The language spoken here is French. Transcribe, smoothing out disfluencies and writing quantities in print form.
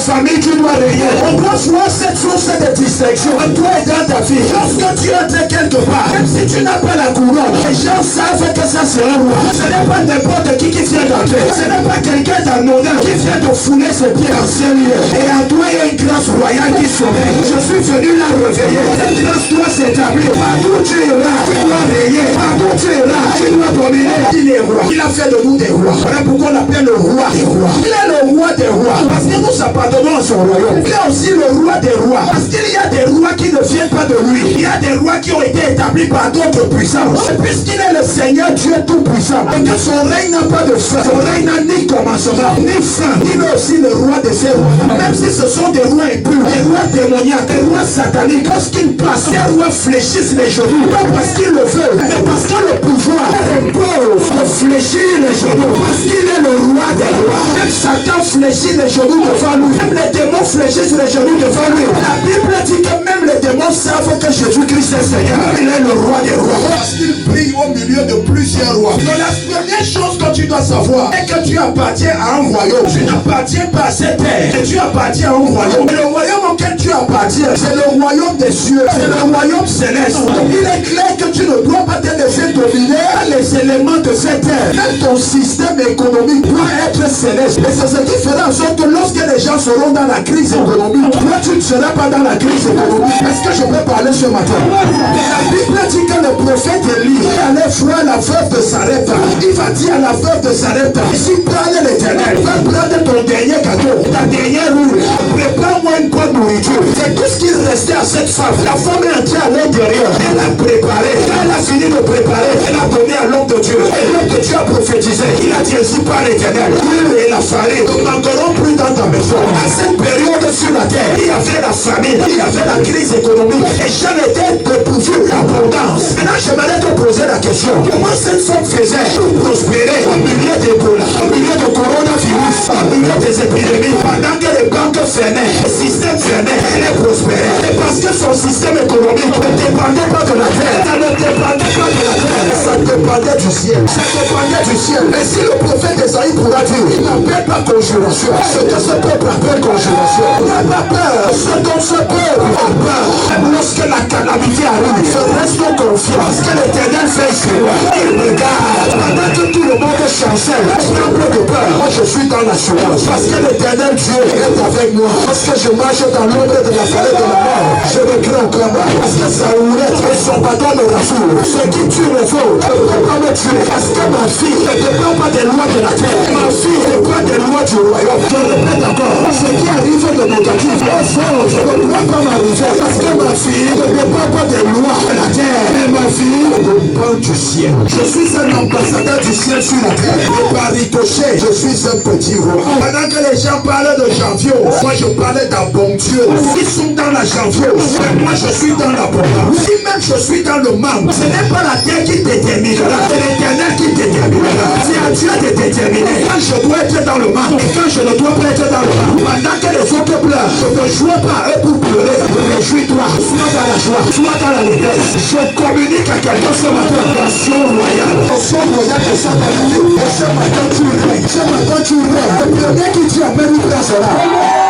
famille, tu dois régner. On doit voir cette source de distinction. Toi et dans ta vie. Lorsque tu entres quelque part, même si tu n'as pas la couronne, les gens savent que ça c'est un roi. Ce n'est pas n'importe qui vient d'entrer. Ce n'est pas quelqu'un d'anodin qui vient de fouler ses pieds en ciel lieu. Et à toi, il y a une grâce royale qui sommeille. Je suis venu la réveiller. Cette grâce doit s'établir. Partout tu iras, tu dois régner. Partout tu iras, tu dois dominer. Il est roi. Il a fait de nous des rois. Voilà pourquoi on l'appelle le roi des rois. Il est le roi des rois. Parce que nous appartenons à son royaume. Il est aussi le roi des rois. Parce qu'il y a des rois qui ne viennent pas de lui. Il y a des rois qui ont été établis par d'autres puissances. Et puisqu'il est le Seigneur Dieu tout-puissant, et que son règne n'a pas de fin, son règne n'a ni commencement, ni fin, il est aussi le roi de ces rois. Même si ce sont des rois impurs, des rois démoniaques, des rois sataniques, lorsqu'ils passent, les rois fléchissent les genoux, pas parce qu'ils le veulent, mais parce que le pouvoir impose de fléchir les genoux, parce qu'il est le roi des rois. Même Satan fléchit les genoux devant lui, même les démons fléchissent les genoux devant lui. La Bible dit que même les démons savent que Jésus-Christ est Seigneur. Il est le roi des rois. Parce qu'il brille au milieu de plusieurs rois. Donc la première chose que tu dois savoir est que tu appartiens à un royaume. Tu n'appartiens pas à cette terre, mais tu appartiens à un royaume. Et le royaume auquel tu appartiens, c'est le royaume des cieux, c'est le royaume céleste. Il est clair que tu ne dois pas te laisser dominer par les éléments de cette terre. Même ton système économique doit être céleste. Et c'est ce qui fera en sorte que lorsque les gens seront dans la crise économique, toi tu ne seras pas dans la crise économique. Est-ce que je peux parler ce matin? La Bible dit que le prophète Élie allait voir la veuve de Sarepta. Il va dire à la veuve de Sarepta, ici parle l'Éternel, va prendre ton dernier cadeau, ta dernière roue, prépare-moi une bonne nourriture. C'est tout ce qu'il restait à cette femme. La femme est entrée à l'intérieur, elle a préparé, elle a fini de préparer, elle a donné à l'homme de Dieu. Et l'homme de Dieu a prophétisé, il a dit ainsi par l'Éternel, l'huile et la farine ne manqueront plus dans ta maison. À cette période sur la terre, il y avait la famine, il y avait la crise économique, et j'en étais dépourvu l'abondance. Maintenant, j'aimerais te poser la question, comment cette femme faisait pour prospérer au milieu d'Ebola, au milieu de coronavirus, au milieu des épidémies, pendant que les banques fermaient, le système fermait, elle est prospérée. Et parce que son système économique ne dépendait pas de la terre, ça ne dépendait pas de la terre, ça dépendait du ciel. Ça dépendait du ciel. Et si le prophète Esaïe pourra dire, il n'appelle pas conjuration, ce que ce peuple appelle conjuration, n'a pas peur, ce dont ce peuple a peur. Lorsque la calamité arrive, je reste confiant, parce que l'Éternel fait sur moi. Il regarde, pendant que tout le monde chancelle, tremble de peur, moi je suis dans l'assurance, parce que l'Éternel Dieu est avec moi. Parce que je marche dans l'ombre de la vallée de la mort, je ne crains aucun mal, parce que sa houlette et son bâton me rassurent. Ce qui tue les autres ne peut pas me tuer, parce que ma fille ne dépend pas des lois de la terre, ma fille dépend des lois du royaume. Je répète encore, ce qui arrive de négatif, je ne dois pas m'arriver, parce que ma fille ne dépend pas des lois de la terre, mais ma fille dépend du ciel. Je suis un ambassadeur du ciel sur la terre, et par ricochet, je suis un petit roi. Pendant que les gens parlent de janvier, moi je parlais d'abondance. Ils sont dans la janvier, mais moi je suis dans l'abondance. Si même je suis dans le manque, ce n'est pas la terre qui déterminera, c'est l'Éternel qui déterminera. C'est à Dieu de déterminer quand je dois être dans le manque et quand je ne dois pas être dans le manque. Pendant que les autres pleurent, je ne joue pas eux pour pleurer. Réjouis-toi, sois dans la joie, sois dans la détresse. Je communique à quelqu'un ce matin, nation royale. Nation royale de sa famille. Et ce matin tu règnes, ce matin tu règnes. Le premier qui dit Amen, il sera.